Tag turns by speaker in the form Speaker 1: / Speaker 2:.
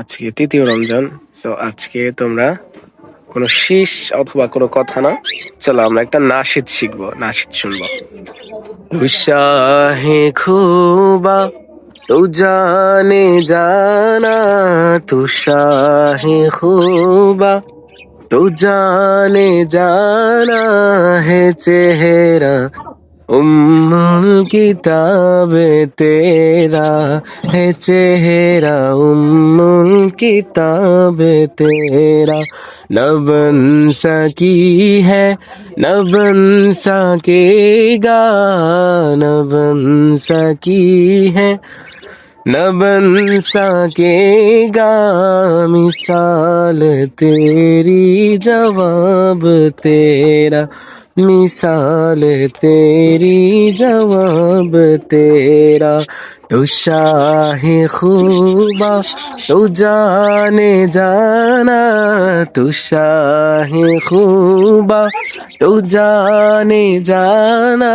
Speaker 1: আজকে তৃতীয় রমজান। সো আজকে তোমরা কোনো শীষ অথবা কোনো কথা না, চলো আমরা একটা নাশিদ শিখবো, নাশিদ শুনবো। তু শাহে খুবা তু জানে জানা, তু শাহে খুবা তু জানে জানা है चेहरा उम्मुल किताब तेरा है चेहरा उम्मुल किताब तेरा न बन सकी है न बन सकेगा न बन सकी है न बन सकेगा मिसाल तेरी जवाब तेरा मिसाल तेरी जवाब तेरा तू शाहे खूबा तू जाने जाना तू शाहे खूबा तू जाने जाना